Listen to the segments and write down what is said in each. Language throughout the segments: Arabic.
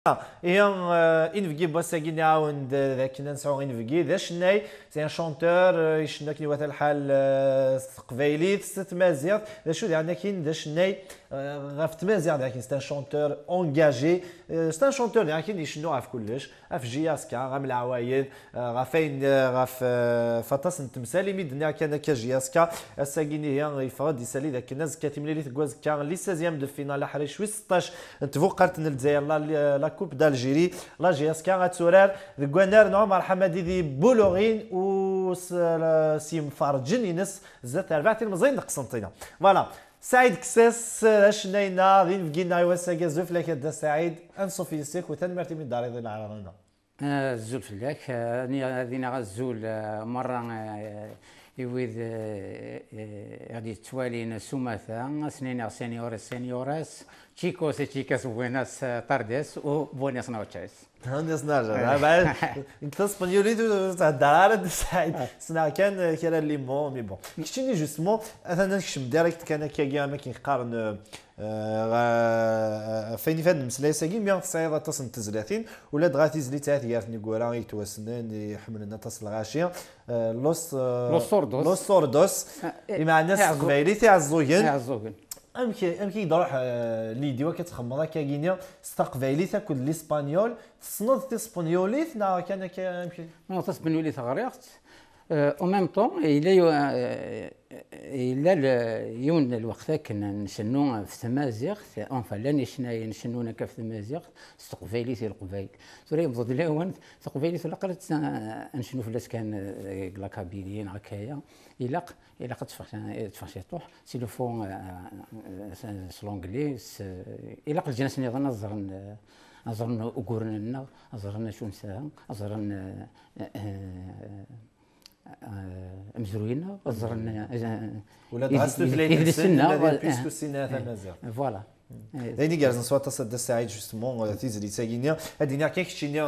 Et Invgi Bossagui نعاود ذاك نسعو Invgi ذا شناي سي ان شونتور يشنا كي وثا الحال قبايلي تمازيغ ذا شو يعني كاين ذا شناي غاف تمازيغ ذاك سي ان شونتور اونجاجي سي ان شونتور يعني كاين يشنو غاف كلش غاف جياسكا غاف العوايد غافين غاف فطاس نتمثالي ميدنا كان كجياسكا الساكيني هي يفرض يسالي ذاك الناس كاتملي لي تكواز كان لي 16 دو فينال حريش 16 تفوقرت الجزائر لا كوب دالجيري لا جياسكا غاتسورار ذكوانار نعمر حمادي ذي بولوغين و سيم فارجن ينس زات 4 مزين قسنطينه فوالا سعيد كساس شنينا غين فكينا يوسا زوف لك دا سعيد انصو في السيك وتنمرتي من داري ذي العرانا الزول فلاك هذينا غزول مره يويد غادي توالينا سوماثا سنين سينيورس تشيكوس تشيكاس بويناس طارديس وبويناس نوتشايس هندس نرجع بعد انت اسبانيولي تاع الدار سعيد سنا كان كان ليمون مي بون كشتيني جوستمون انا نكشم ديريكت كان كيا ما كيقارن فين فاد المسلاي ساكي 1939 ولا دغاتي زلي تاع يارتني كورا يتوسنن يحمل لنا تصل غاشيه لوس سوردوس مع الناس قبايلي تاع الزوجن امكي يروح ليديو كتخمض هكا كينيا استقبايلي تاكل الاسبانيول تصنض الاسبانيوليت نا كان يمكن نو الاسبانيوليت غريقت او ميم طون الا يون الوقت كنا نشنو في تمازيغ اونفا لا نشنونا كف تمازيغ استقبايلي في القبايل سوري مضد لهون استقبايلي في الاقل نشنو فلاس كان لاكابيليين هكايا إلا قد تفاش يطوح سي لو فون سلونغلي إلا قد جينا سني ظن أزرنا أقورنا أزرنا شو نساها أزرنا مزروينا أزرنا ولا دعست في السنة بيسكو السنة مازال فوالا دايني جالس نصوت تصدى سعيد جوستمون تيزري تاكينيا هادينا كاين كشينيا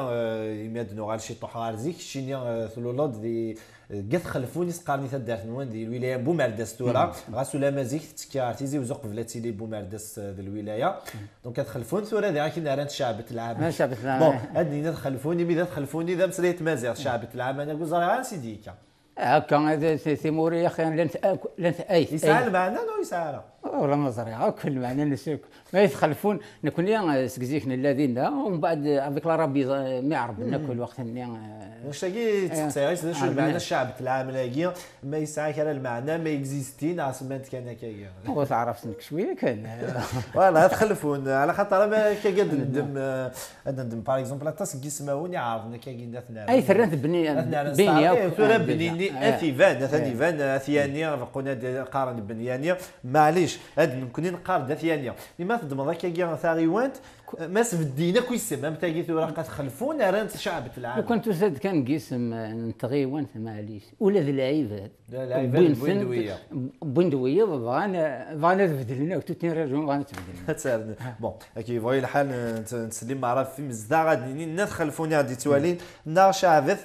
يماد نوغال شي طوحار زيك كشينيا ثلولود دي قد خلفوني سقارني تدارت نوان دي الولايه بومرداس تورا غاسو لا مازيك تكارتيزي وزوق بلاتي لي بومرداس ديال الولايه دونك كتخلفون ثورا دي كاين راه شعبة العام بون هادينا تخلفوني مي تخلفوني ذا مسريت مازال شعبة العام انا كوزا غير سيديكا هكا هذا تيموري يا اخي لن اي يسعى المعنى ولا يسعى والله ما زريعه كل معنى نسوك ما يتخلفون نكون يا سكزيكنا الذين ومن بعد افيك لا ربي ما يعرف ناكل وقت واش تاكي تسعيس شو المعنى الشعب العام لاقي ما يسعى كان المعنى ما اكزيستين عصمت كان هكايا هو تعرفت شويه كان فوالا تخلفون على خاطر ما كقد ندم باغ اكزومبل الطاس كيسماوني عارفنا كاين اثناء اي ثرنت بنيه بنيني اثيفان ثانيفان اثيانيا قلنا قارن بنيانيا معليش هاد نكون نقارن ثانيا لما تضمن هكا ثاغيوانت ما سفدينا كيسم ام تاقيت ورقه تخلفون رانت شعبة العالم كنت زاد كان قسم نتغيوان معليش ولا ذي العيبات بويندويه بغانا تبدلنا وتوتين رجعوا بغانا تبدلنا بون كي فوي الحال نسلم معرف في مزدا غادي نتخلفون غادي توالين نا شعبة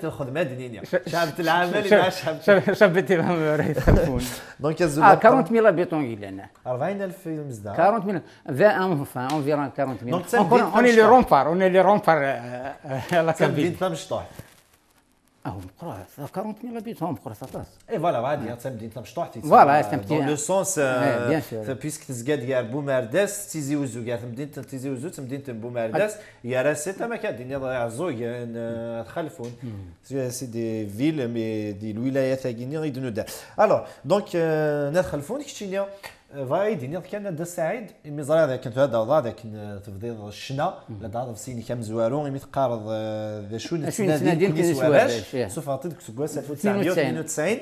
الخدمه دنيا شعبة العمل مع شعبة العمل يتخلفون دونك 40000 habitants لنا 40000 في مزدا 40000 environ 40000 on est les remparts la cabine مشطوح مقرا 40000 habitants مقرا ثلاث اي فوالا غادي مدينه مشطوحتي فوالا استمتع دون لو سونس بيسك تزقاد يا بومرداس تيزي وزو كاع مدينه تيزي وزو مدينه بومرداس يا راسيت ما كادين عزوق تخلفون سي دي فيل مي دي الولايات تاعنا يدنو دا الوغ دونك ندخلفون كشتينيا فاي دينيا كان دا سعيد مي زرا ذاك كنت هذا ذاك تفضيل الشنا لا دار سيني كام زوارون مي تقارض ذا شو نتسنادين كنسواش سوف عطيك سكواس 1992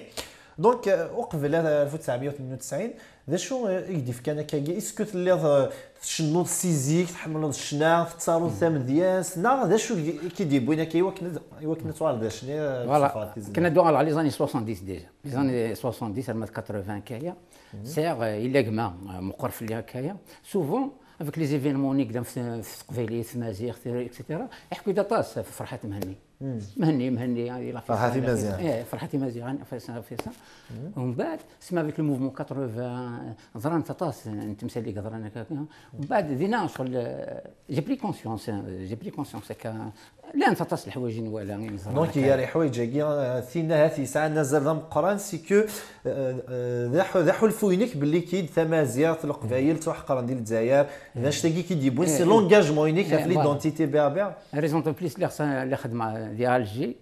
دونك وقبل 1998 ذا شو يدي في كان كاكي اسكو تلي تشنو سيزيك تحملوا الشنا تصاروا ثامن دياس نا ذا شو كيدي بوينا كيوكن توال ذا شنو فوالا كنا دوغ على لي زاني 70 ديجا لي زاني 70 المات 80 كايا سيغ الا كما مقرف اللي هكايا سوفون افيك لي زيفينمون نقدم في قبيليه في مازيغ اكسيتيرا يحكوا دا طاس في فرحه مهني مهني هذه فرحتي مزيان. فرحتي مزيان فيسا. ومن بعد سما فيك الموفمون 80 ضران تطاس نتمثل لي ضران هكاك. ومن بعد دينا شغل جي بلي كونسيونس هكا لا تطاس الحوايج ولا دونك هي حوايج ثينا هاتي ساعه نزل مقران سي كو ذا حلفوينك باللي كيد تمازيغ القبايل تحقران ديال الجزائر باش تلاقي كيديبون سي لونغاجمون يونيك في ليدونتيتي بيربير ريزون دو بليس اللي خدمه ديال الجي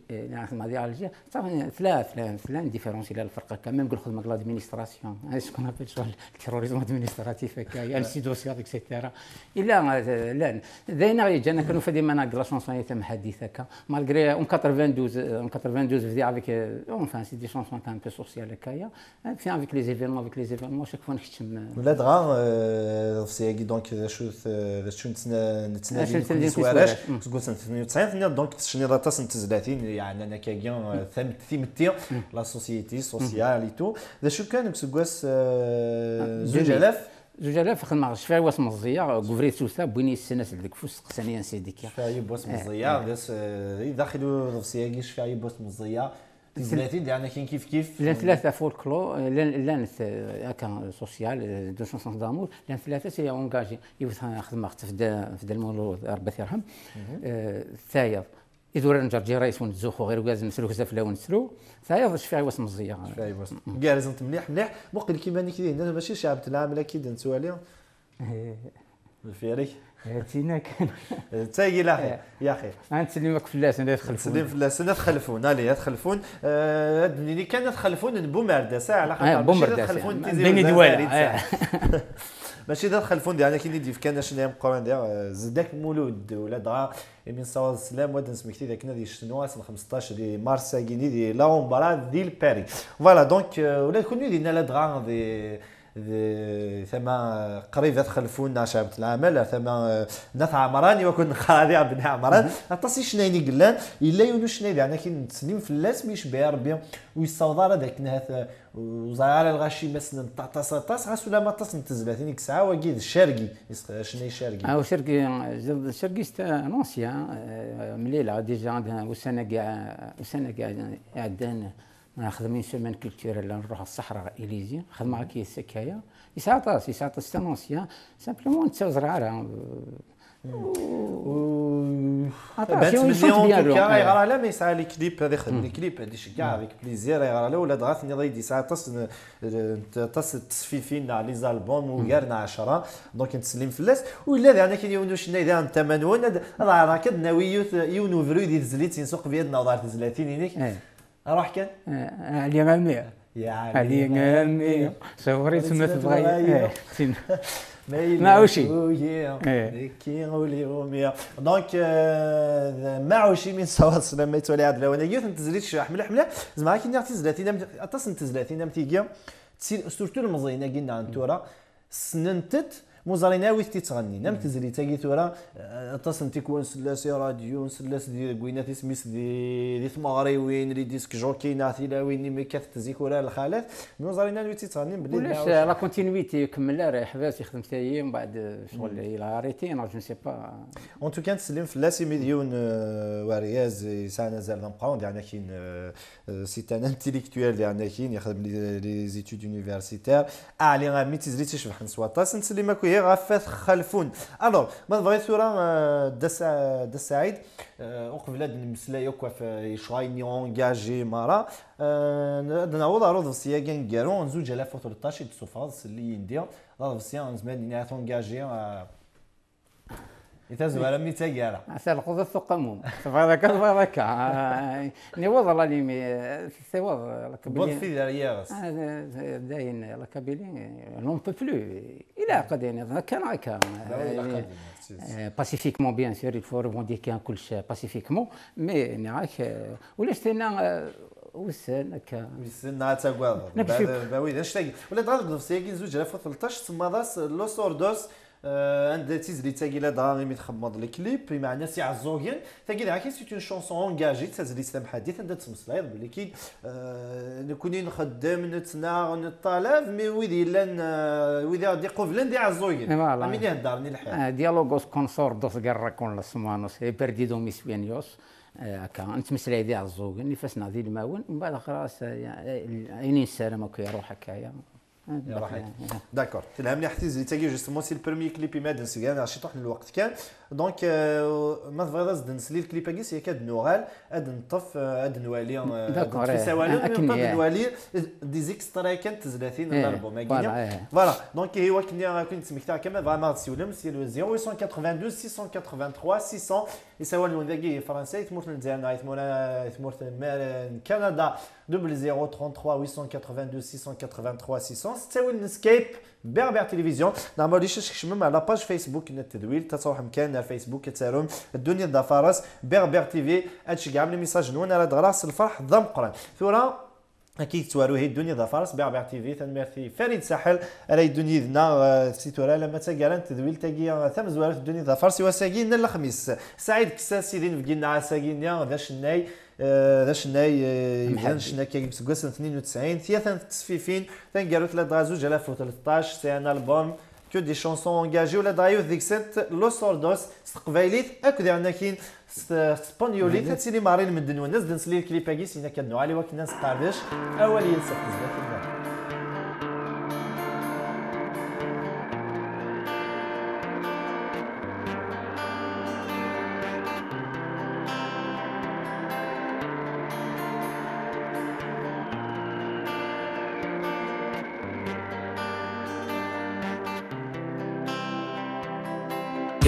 صافي ثلاث ديفيرونس الى الفرق كامل نقول خدمه لادمينستراسيون اش كون ابل شغل التيروريزم ادمينستراتيف هكا يا السيدوسيال اكسيتيرا الا لا داينا جانا كانوا في ديما لا شونسون تم حديث هكا مالغري اون 92 في افيك اونفان سي دي شونسون تاع ان بو سوسيال هكايا في افيك لي زيفينمون شاك فوا نختم ولا دغا في دونك شو نتسنى سواراش تقول سنه 92 دونك تشني راتا سنه 30 يعني انا كاين ثيمتي لا سوسيتي سوسيال اي تو ذا شو كان بسكواس 2000 خدمه شفاي واس مزيه غوفريت سوسا بويني السناس ديك فوس قسانيه سيديك شفاي بوس مزيه داس داخلوا في شفاي بوس مزيه 30 يعني كاين كيف لان ثلاثه فولكلو لان هكا سوسيال دو شونسون دامور لان ثلاثه سي اونغاجي خدمه في المولود ربي يرحم ثاير إذا راه نرجع رئيس ونتزوخو غير كاز نسلو كزاف ونسلو ثاير شفاي واس مزيه شفاي واس كاع لازم مليح مقل كيما ني كاين انا ماشي شعب العامله كي نتوالي الفيري تينا كان تاي لا يا اخي غنسلمك فلاس انا تخلفون نسلم فلاس انا تخلفون علي تخلفون اللي كان تخلفون بومرده ساعه على خاطر بومرده تخلفون بين دوالي ماشي ذا تخلفون ديالنا كي ندير كان شنو مقارن ديال زداك مولود ولا دغا من صواب السلام ودن سمكتي ذاك نادي شنو 15 دي مارس كيني دي لا اونبارا ديال باري فوالا دونك ولا كوني دينا لا دغا ثم قريب تخلفونا شعب العمل ثم ناس عمراني وكن خاضع بن عمران اتصي شنايني قلان الا يونو شنايد يعني كي نتسلم في اللاس مش بيا ربي ويصوض داك نهاث وزعار الغاشي مثلا طاس غاسو لا ما طاس نتزلاتين ساعه وكيد الشرقي شناي شرقي الشرقي نونسيان مليله ديجا عندنا وسنه كاع عندنا خدمين سيمين كولتوريل نروح الصحراء اليزي خدمه كي السكايه يسعطاس تانونسيان سامبلومون نتزرع راه بانت مليون كا يغرى لا ما يسعى لي كليب هذا خدم لي كليب هذه شكاع افيك بليزير يغرى لا ولا دغاتني ضيدي ساعه تص التصفيفين على لي زالبوم وكارنا 10 دونك نتسلم في اللاس ولا يعني كاين يونو شناي داير الثمنون راه كد ناوي يونو فرو دي زليت نسوق بيدنا ودار 30 هنيك اروح كان علي غامي يا علي صوري سمه تبغي معوشي كي نقولي روميا دونك معوشي من صوت سلام يتولي عاد لو انا جيت نتزليت شي حمله زعما كي نعطي 30 اتص نتزلاتين تيجي سورتو المزينه قلنا عن تورا سننتت مزاريناوي تتغني نم تزري تاكي ثورا اتصل تيكون سلاسي راديو سلاس ديال كوينات سميس دي ثماري وين ري ديسك جوكي ناثي لا وين مي كاث تزيكورا الخالات مزاريناوي تتغني بلي ولاش لا كونتينيتي كمل راه حباس يخدم تايي من بعد شغل الى اريتي انا جو سي با اون تو كان تسلم فلاسي مليون ورياز سانا زال نبقاو يعني كاين سي ان انتيليكتويل يعني كاين يخدم لي زيتود يونيفرسيتير اعلي غامي تزري تشبح نسواطاس نسلمك هي غافات خلفون الوغ ما بغيت ثوره دا سعيد وقبل هاد المسلا يوكا في شرايني اونجاجي مره نعوض عروض السياقين كارون زوج 2013 تصوفاز اللي ندير عروض السياق زمان نيات اونجاجي يتزوى على مي تاكالا عسى الخوض الثقموم تبارك ني والله لي مي سيوا لا كابيلي في دارياس داين لا كابيلي نون بو بلو الى قدين كان هكا باسيفيكمون بيان سور يفو ريفونديكي كل شيء باسيفيكمون مي نعاك ولاش تينا وسن هكا وسن تاكواض باوي نشتاق ولا تغلق في سيكين زوج 2013 تما داس لو سوردوس عند تيزلي تاكي لا دراغي متخمض الكليب بمعنى سي عزوغين تاكي داكي سي اون شونسون انجاجي تازلي سلام حديث عند تمسلايض بلي كي نكوني نخدم نتنا نطالب مي ويدي لان ويدي غادي قبلن دي عزوغين مين يهدرني الحال ديالوغوس كونسوردوس غير كون لاسمانوس بيرديدو ميسبيانيوس هكا نتمسلاي دي عزوغين اللي فاس نعدي الماون ومن بعد خلاص عينين السلامه كيروح هكايا داكور تلهمني حتى زي تاكي جوستومون سي البروميي كليب يماد نسيان عرفتي طوح الوقت كان دونك ما تفضل نسلي الكليب كيس هي كاد نوغال اد نطف اد نوالي داكور نوالي دي زيكسترا كانت 30 الالبوم كاين فوالا دونك هو كنت سميتها كما فريمون تسولم سي 0882 683 600 يساوي الونداكي فرنسي تموت للجزائر تموت كندا 0033 882 683 600 تساوي السكايب بربع تلفزيون نعمل ليش كشمم على باج فيسبوك التدويل تتروح مكان الفيسبوك تسالم الدنيا دا فارس بربع تيفي هادشي كاع من الميساج نون على دغراس الفرح ضم قران ثورة اكيد توارو هي الدنيا دا فارس بربع تيفي تنمرتي فريد ساحل على الدنيا دنا سيتورا لما تاكالان تدويل تاكي ثم زوارت الدنيا دا فارس وساكين الخميس سعيد كساسي دين فكينا عساكين ذا شناي ذا شناي اذا شنا كيجيب سكواس 92 ثلاثه تصفيفين تنقالوا 3013 سي ان البوم كو دي شونسون انجاجي ولا دايو ديك سنت لو سوردوس استقباليت اكو ديالنا كاين سبانيوليت هادشي اللي مارين من دنيا الناس نسلي الكليباكي سينا كنو علي وكنا الناس قارداش اوليا سقف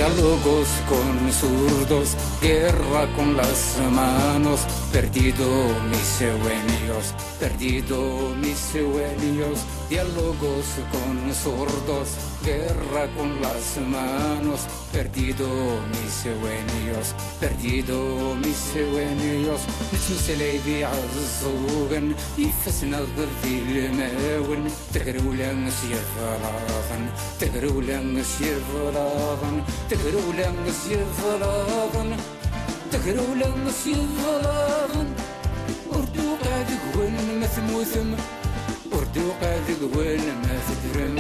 Diálogos con zurdos, guerra con las manos, perdido mis sueños, perdido mis sueños. Diálogos con zurdos, guerra con las manos, perdido mis sueños, perdido mis sueños. نتمسلي بعزوغن يفسنا ضربي الماون تقرولا نسير فراغن تقرولا نسير فراغن تقرولا نسير فراغن تقرولا نسير فراغن أردو قاعد قوين ما ثموثم أردو قاعد قوين ما تدرم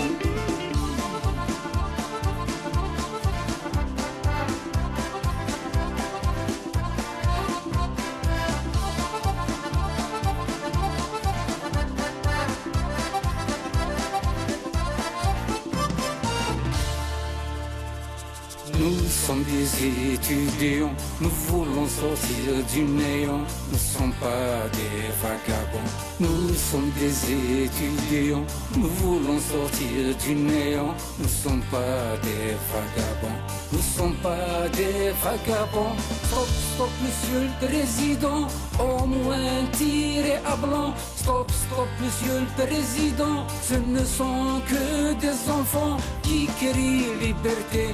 Nous sommes des étudiants, nous voulons sortir du néant. Nous ne sommes pas des vagabonds. Nous sommes des étudiants, nous voulons sortir du néant. Nous ne sommes pas des vagabonds. Nous ne sommes pas des vagabonds. Stop, stop, monsieur le président. Au moins tirez à blanc. Stop, stop, monsieur le président. Ce ne sont que des enfants qui crient liberté.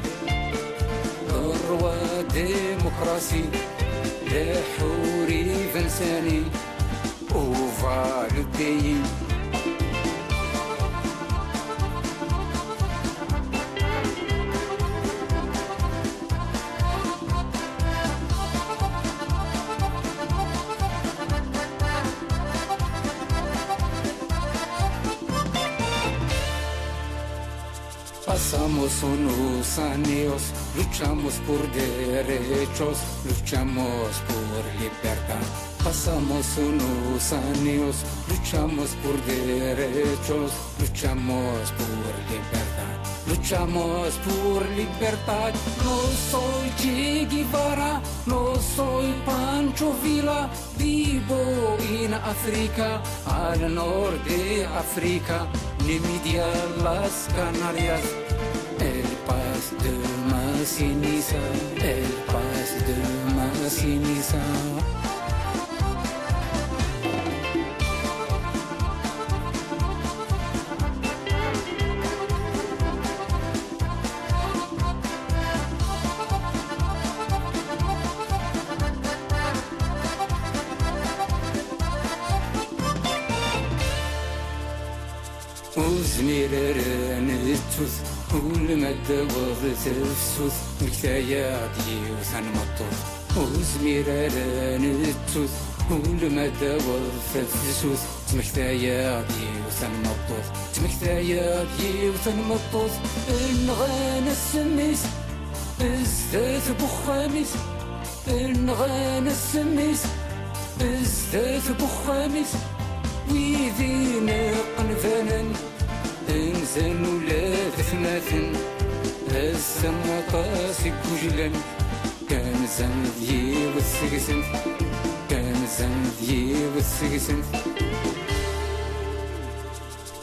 الروا ديمقراسي لحوري فنساني وفا لو بيي Pasamos unos años, luchamos por derechos, luchamos por libertad. Pasamos unos años, luchamos por derechos, luchamos por libertad. Luchamos por libertad. No soy Che Guevara, no soy Pancho Villa. Vivo en África, al norte de África, Namibia, las Canarias. El Paz de Masiniza, el Paz de Masiniza. Os mirarán estos ولما داوض تفسوس مكتايا ديوث المطوط وزميرة نتوث ولما داوض تفسوس مكتايا ديوث المطوط مكتايا ديوث المطوط نغانا السميس ازداد بخاميس نغانا السميس ازداد بخاميس ويدينا قنفانا انزل ولاد ثماثن السما طاسي كوجلن كان زنفي والسقسن كان زنفي والسقسن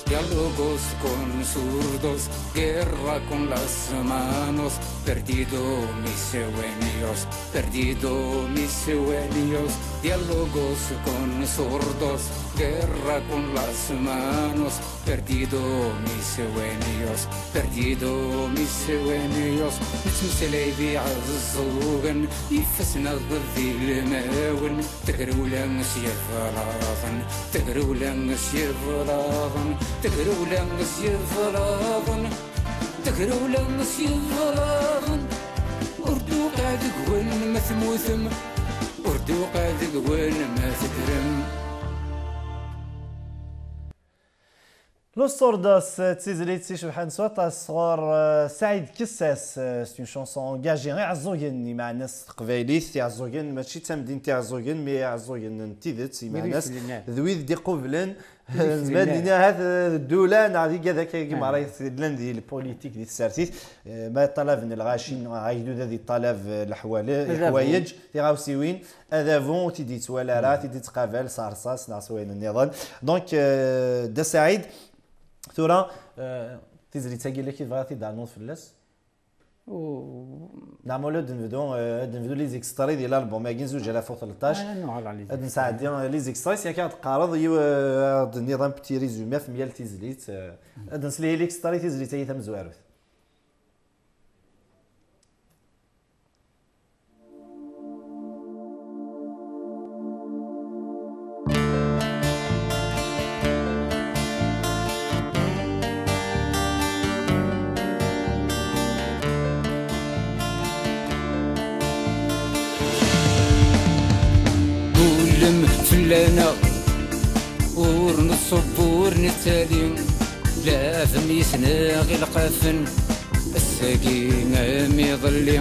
Diálogos con zurdos, guerra con las manos, perdido mis sueños, perdido mis sueños. Diálogos con zurdos, guerra con las manos, perdido mis sueños, perdido mis sueños. نتمثلي بعالزوغن يفسنا ضدي الماون تقرولا نسير فراغن تقرولا نسير فراغن تقرولا نسير فراغن تقرولا نسير فراغن أردو قاعد قوين ما ثموثم أردو قاعد قوين ما تدرم Los Sordos, تزيزليتسي شبحان صوت الصغار سعيد كساس سي اون شونسون انجاجي غير عزوغن مع الناس قبايليت عزوغن ماشي تمدين تاع عزوغن مي عزوغن تيدت مع الناس ذويذ دي قبلن زمان لينا هذا الدوله نعرف كذاك كيما راهي دي البوليتيك ديال السارتيت ما طلب من الغاشين عايدو ذي طلب الحوايج تيغاوسيوين هذا فون تيدي تولا راه تيدي تقابل صارصاص نعسوين النظام دونك دا سعيد ثورة تزري تاقي لك كيف غادي دعنا في اللاس نعملوا دنفدو لي زيكستري ديال الالبوم ماكين زوج على فوق 13 هاد نساعد لي زيكستري سي كانت قارض النظام بتي ريزومي في 100 تيزليت هاد نسلي لي اكستري تيزليت هي ثم زواروث فلانا ورنصبور نتالي لا فميسنا غير القافن الساقينا ميظلي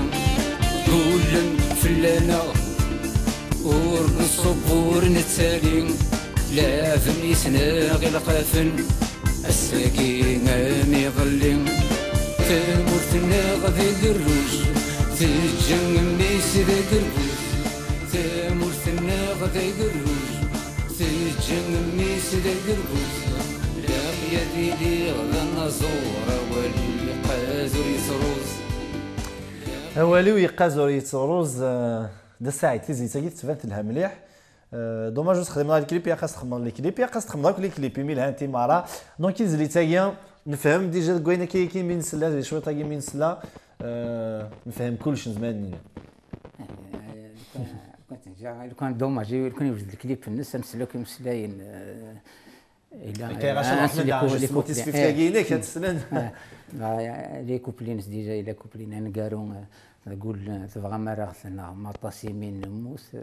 قولن فلانا ورنصبور نتالي لا فميسنا غير القافن الساقينا ميظلي تمرتنا غادي الروج تجن ميس ذاك الروج تمرتنا غادي الروج تجن ميس ذاك الروج لا يدي غدا النزور ولي قازر يسروز ولي يقازر يتروز دا ساعد تيزي تاكي تبانت لها مليح دوماج خدمنا الكليب يا خاص تخدم الكليب يا خاص تخدم لي كليب ميلها انت مارا دونك كيزلي تاكيا نفهم ديجا كوينا كي من سلا شويه تاكي من سلا نفهم كلش زمان لو كان دوماج كان يوجد الكليب في الناس نسلو كيمسلاين الى كاين سموتيس في تلاقينك هاد السنه لي كوبلينس ديجا الى كوبلين نقارو نقول تبغى ما رغثنا ما طاسيمين موس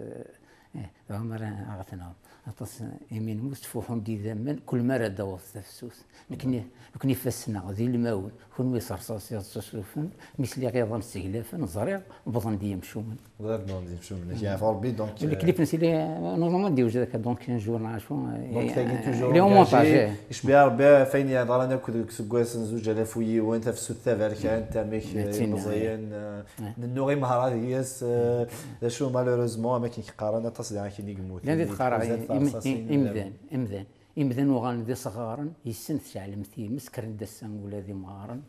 تبغى ما رغثنا أطس يمين مستفوحون دي زمان كل مرة دور تفسوس لكن يفسنا ذي الماون كون ويصرصاص يصرصوفن مثل غير نستهلافن زريع بظن دي يمشون غير دون دي يمشون يا ربي دونك الكليب نسيلي نورمالمون نديرو هذاك دونك نجور نعرفو دونك تاكي توجور لي مونتاج يشبه ربي فين يهضر كود سكواس زوج على فوي وانت في السوت تاع كان تامك مزيان نوري مهارات ياس شو مالوريزمون ما كيقارن تصدع كي يموت لا تقارن إمذان وغان ذي صغارا يسنت شعلم ثي مسكر دسان ولا ذي مارن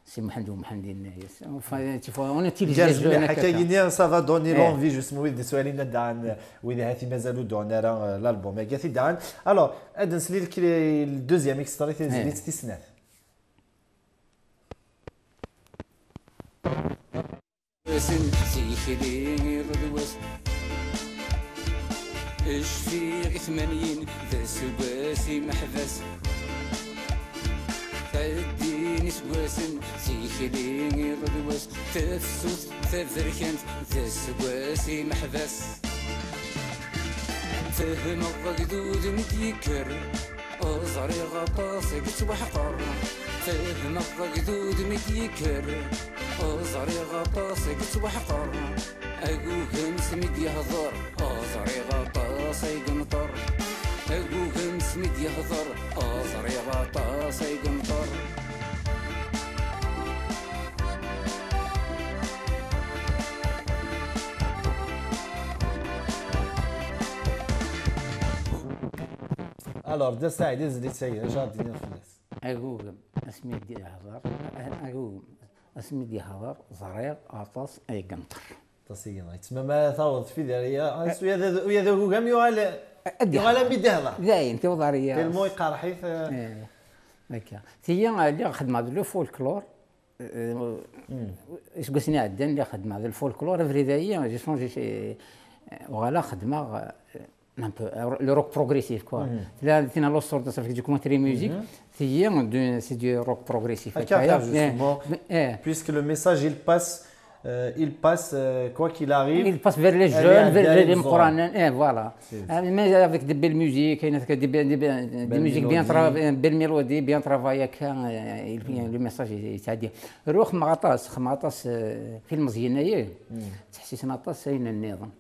سي محمد النايس فانا تيجي حكايني سافا دوني لونفي جوستمون ويد سؤالين دعان وإذا هاتي مازالو دونا راه الالبوم كاثي دعان الوغ هاد نسلي لك الدوزيام اكستري تيزيد تيسنات اش في 80 ذا سباسي محبس تعدين ثماني سواسن سيكلي ضدواس تفسوس تفركنت تسواسي محبس فهم الغدود مديكر أزري غطاس قلت وحقر فهم الغدود مديكر أزري غطاس قلت وحقر أقوهم سمد يهضر أزري غطاس يقنطر أقوهم سمد يهضر أزري غطاس يقنطر الور دا سعيد يزيد سعيد اش غادي ندير فلاس أقوم اسمي دي هضر أقوم اسمي دي هضر زرير عطاس أي قنطر تصيغنا تسمى ما ثوض في داريا ويا ذا كوكام يغال بيدهضر زاين توضاريا الموي قارحيث هكا هي اللي خدمة لو فولكلور اش قسني عدن اللي خدمة الفولكلور افريدايا جي شونجي شي وغالا خدمة le rock progressif quoi. Là, c'est dans l'autre sorte de documentaire musique. C'est du rock progressif. Puisque le message il passe quoi qu'il arrive. Il passe vers les jeunes, vers les Coranens. Voilà. Mais avec des belles musiques, des musiques bien travaillées, belles mélodies, bien travaillées. Le message est à dire. روح مغطاس فيلم زينايه تحسيسنا طاس هنا النظام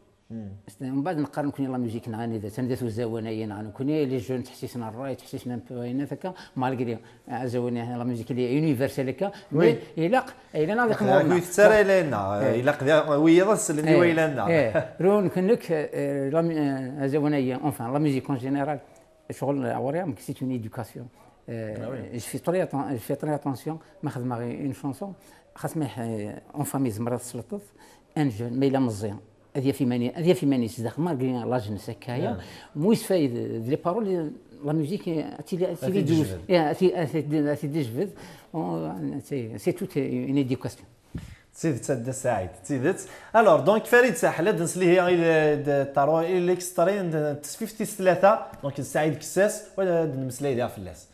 من بعد نقارن كوني لا ميوزيك نغني ذات ندات الزوانيه نغني كوني لي جون تحسيسنا الراي تحسيسنا هنا هكا مالغري زوانيه لا ميوزيك اللي يونيفرسال هكا مي يلاق الى ناضي مورنا تسرى لنا يلاق ويا راس اللي ويلنا رون كنك لا زوانيه اونفان لا ميوزيك اون جينيرال شغل عوريا سي اون ايدوكاسيون je fais très attention ما خدم غير اون شونسون خاص اون فامي زمرات تسلطت ان جون ما الا مزيان هذه في ماني صدق ما قلنا لاج نسكايا مويس فايد لي بارول لا ميوزيك تي دوز تي ديجفد سي توت اون ايديوكاسيون تسيدت سد سعيد تسيدت الور دونك فريد ساحله دنس لي هي تارو الاكسترين تسفيفتي ثلاثه دونك سعيد كساس ولا نمسلاي ديال فلاس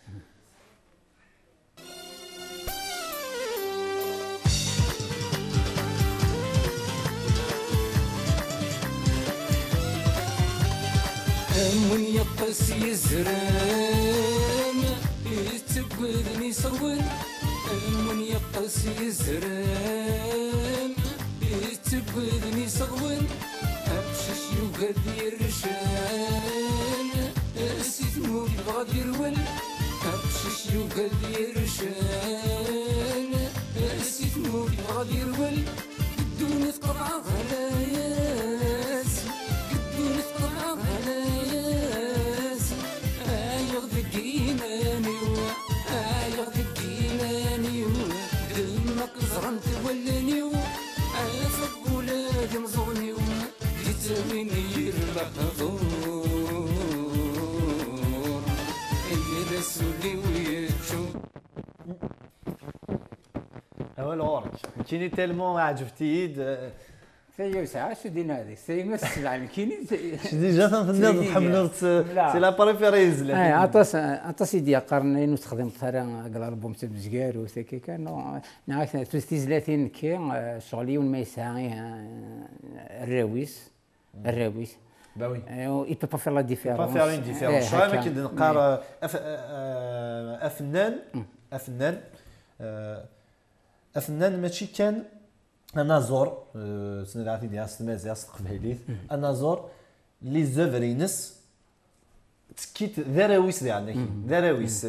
من يقص يزران يتبذني صور من يقص يزران يتبذني صور أبشش يوقد يرشان أسيت موت بغاد يرول أبشش يوقد يرشان أسيت موت بغاد يرول قدوني تقطع غلاياس قدوني تقطع غلاياس زرنت ولاني عافق ولادي مزوني يتويني المحظور اللي رسولي ويشوف هو الغرج كيني تالمون عجبتيد سي ساعه شو دينا هذيك سي مسلع كيني ديجا تنفضل تحمل سي لا بريفيريز عطا سيدي قرن نستخدم طرا قال البوم تاع الزكار وسكي كان نعرف تستيز 30 كي شغلي وما يساعي الراويس باوي il peut pas faire la différence pas faire une différence شحال ما كي نقرا افنان ماشي كان انا زور سنعرف ديال السمازه القبيليت انا زور لي زوفرينس تكيت ذراويس يعني ذراويس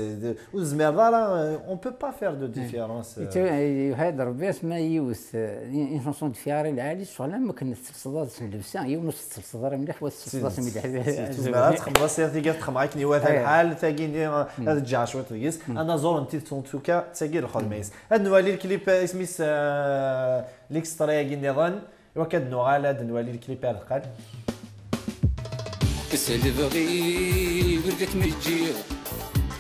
وزمير راه اون بو با فير دو ديفيرونس يهضر بس ما يوث اون شونسون ديفياري العالي شغل ما كنا الصداد اللبسه هي ونص الصداد مليح والصداد مليح زعما تخلص سيرتي تخمعك نيوات الحال تاكين هذا الجع شويه تقيس انا زور انت توكا تاكير الخدميس هاد نوالي الكليب اسميس ليكسترا كي نظن وكاد نوغال هاد نوالي الكليب القال سلبغي وردت مجير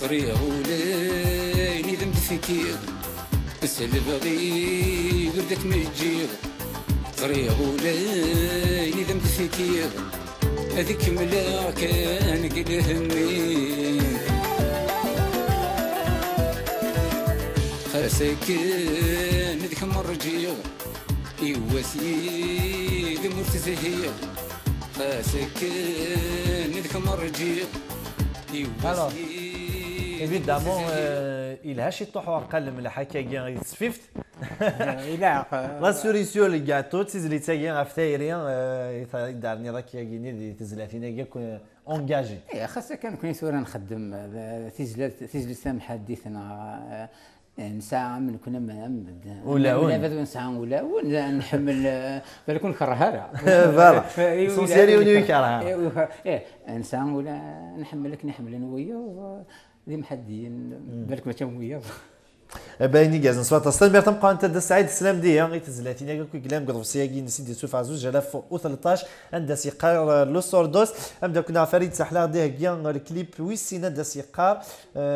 طريق وليني ذنب فكير سلبغي وردت مجير طريق وليني ذنب فكير هذيك ملا كان قد همي ساكن ذيك مرجية يواسي ذي مرتزهية ساكن ذيك مرجية يواسي. Évidemment, il a acheté tout le monde qui a gagné Swift. La solution le gâteau, c'est les tagins à faire rien. Et dernier qui a gagné des zlatines engagés. إيه خاصة كان صورة نخدم تيجلس سامحة حديثنا نساعة من كنا ولا نساعة ولا نحمل بالكون كرهها فوالا سونسيالي وني كرهها ايه نساعة ولا نحمل انا ويا ذي محدين بالك ما تمويا بايني كاز نصوات اصلا تبقى انت السعيد السلام دي غير تزلاتينا كوي كلام قضف سياقي نسيت سوف عزوز 2013 عند سيقار لو سوردوس ابدا كنا فريد سحلا ديه كيان الكليب ويسينا دا سيقار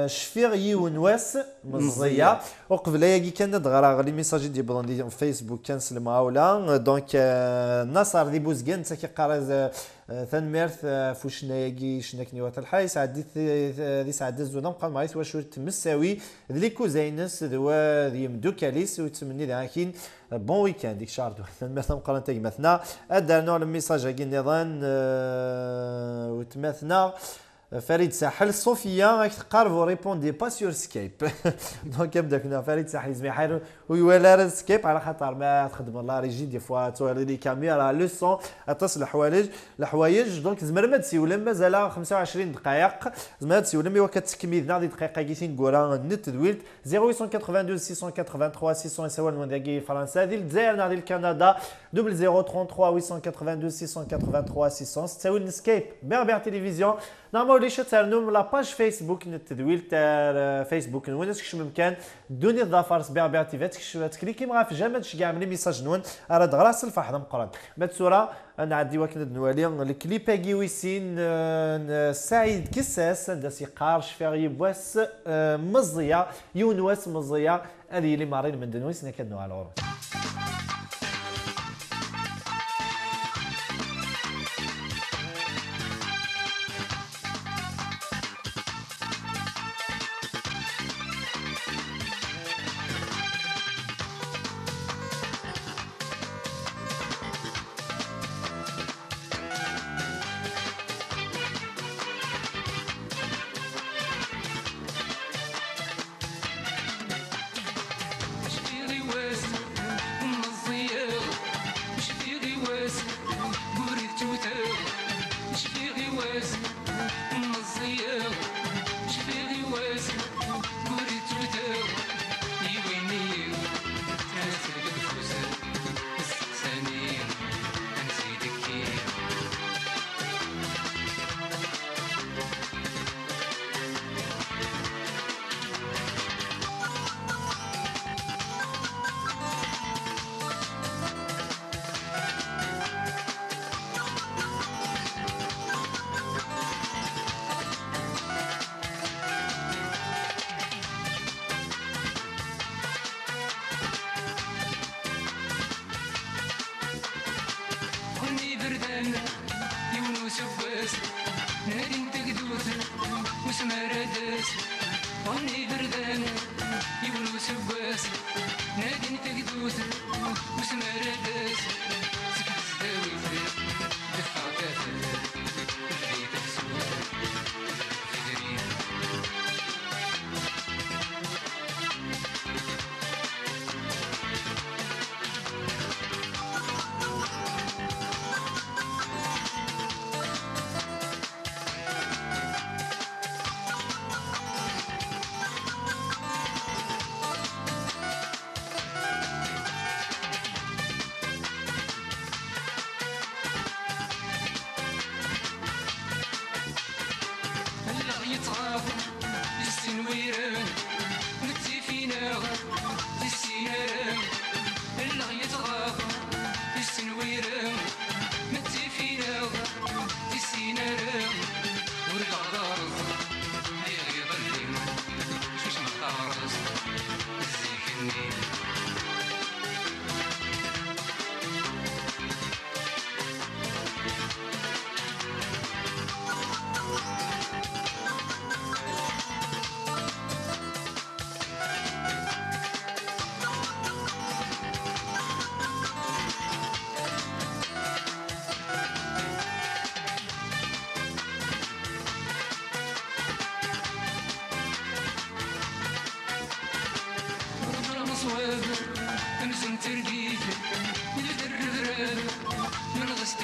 شفير يونواس مزيه وقبل ياكي كان دغرا لي ميساج دي بلاندي فيسبوك كانسل معاولا دونك نصر دي بوزكان سكيقار ثنمرث فوشناياكي شناكني وات الحي سعد دي سعد الزونه بقى معايا واش تمساوي ذليكو زينس ذوا ذي مدوكاليس وتمني ذاكين بون ويكاند ديك شهر مثلا مقارنه تاعي مثلا ادرنا الميساج هاكي نظام وتمثنا فريد ساحل صوفيا راك تقاربوا ريبوندي با سور سكايب دونك يبدا كنا فريد ساحل زميحير ويولا سكايب على خاطر ما تخدم لا ريجي دي فوا توري لي كاميرا لو سون اتصل الحوايج دونك زمر ما تسي ولا مازال 25 دقائق زمر تسي ولا مي كتكمل ناضي دقيقه كيسين كورا النت دويلت 0882 683 600 سوال من داكي فرنسا ديال الجزائر ناضي كندا 0033 882 683 600 تساوي سكايب بربر تلفزيون نعملوا لي ترنم لا باج فيسبوك التدويل تاع فيسبوك نون كش ممكن دوني الظفر سبيع بيع تيفات تكليكي مع في جامد تشجع من ميساج نون راه غراس الفحض مقرن ما صوره انا عندي وكن النوالي الكليب اجي ويسين سعيد كساس دا سيقار شفيغي بواس مزيه يونواس مزيه هذه اللي مارين من دنويس نكدنوا على العروض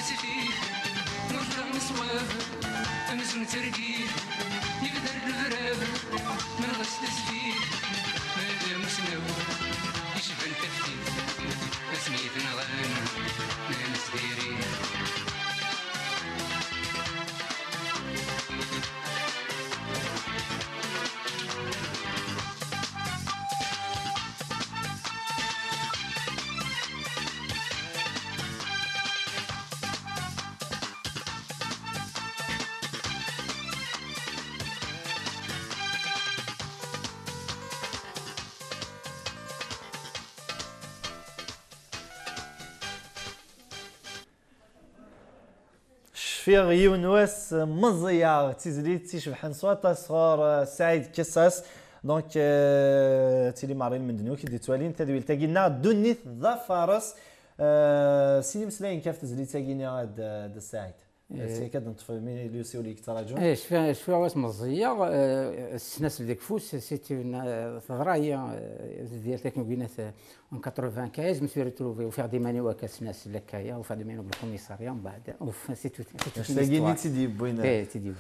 تسفيف نرجع نسواف نزن ترقيف يقدر الغراب من غس تسفيف ماذا مسنو يشبه الكثيف اسميت نغان ناس ديري شفيغ يونس مزيار تيزليت تيشبحن سواتا صغار سعيد كساس دونك تيلي مارين من دنيوك دي توالين تدويل تاقينا دونيث ذا فارس سيني مسلاين كيف تزليت تاقينا هاد السعيد سي كنطفي مي ليوسيو ليك تراجع شفيغ واس مزيار السناس ديك فوس سيتي ثغرايا ديال تكنوبينات en 95 je me suis retrouvé au faire des maniocs à Snas Lakaya au faire des maniocs au commissariat en bas c'est tout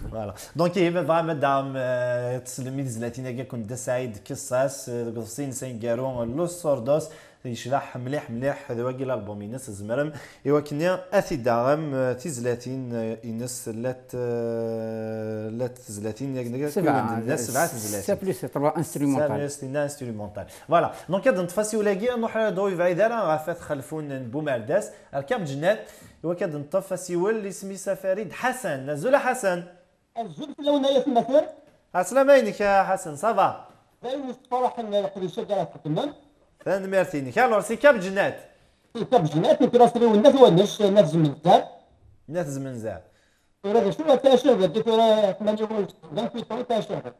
voilà donc il va madame تسلمي زلاتينا كنت سعيد كساس قصين سنغارون لو سوردوس يشرح مليح مليح هذا واقي الالبوم ينس زمرم ايوا كنا اثي داغم تيزلاتين ينس لات تزلاتين سبعه سي بليس 3 انسترومونتال فوالا دونك هاد نتفاسي ولاقي نروح دوي بعيدانا غافات خلفون بومارداس الكام جنات ايوا كاد نطفاسي اللي سميتها فريد حسن نزول حسن الزبط لو نايا في المثل السلام عليك يا حسن صافا باين صراحه القريشه ديال الحكمه ثاني ميرتيني كالور سي كاب جنات كاب جنات كراسري والناس ونش ناس زمنزار ناس زمنزار وراه شنو تاع شهر ديك راه 8 دونك في طريق تاع شهر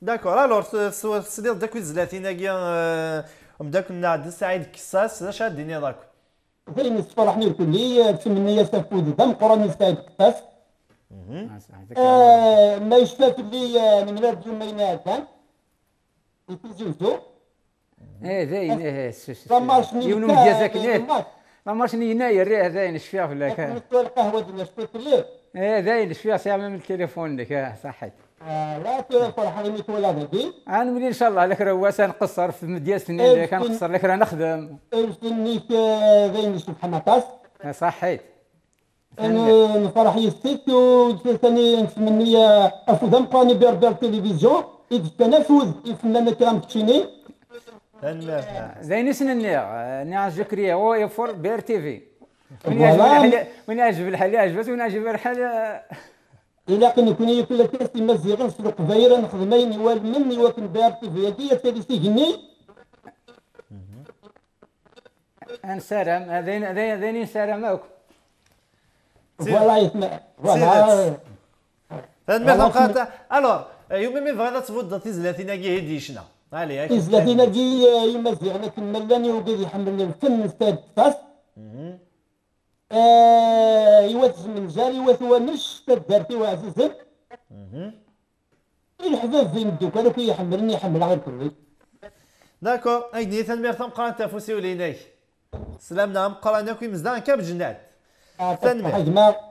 داكور الور سدير داك الزلاتينا كيا ومدا كنا عند سعيد كساس اش هاديني داك زين فرحني الكلي تمنيه سافود دم قراني سعيد كساس ما يشفات لي من راد جمينات يتزوجوا زين يونو مجازاك ما مارشني يناير راه زين الشفيع في لك القهوه ديال شفيت الليل زين الشفيع ساعه من التليفون لك صحيت لا فرحني متولى هذه انا ملي ان شاء الله لك رواسه نقصر في مديال سنين اللي كنقصر لك راه نخدم استنيك زين سبحان الله صحيت انا نفرح يستيت وثاني نتمنى افوز مقاني بير تلفزيون يتنافس الفنان كرام تشيني زين سنني ناس جكريه هو يفور بير تي في وين يعجب الحال يعجبك وين يعجب الحال الا كنا كل كاس مزيغ نسلق فايره نخدمين والمني وكن بير تي في هذه تالي سيجني انسرم هذين نسرموك فوالا يسمع فوالا المهم الوغ يوم مي بغينا تفوت تيزلاتينا كي هديشنا علي تيزلاتينا كي يمزيغ انا كملاني وقال يحمل الفن ستاد فاس يواتز من جاري وثوانش تدارتي وعزيزن الحباب فين دوك انا كي يحملني يحمل غير كلي داكور ايدي تنمير تنقرا تفوسي وليناي سلامنا مقرانا كي مزدان كاب جنات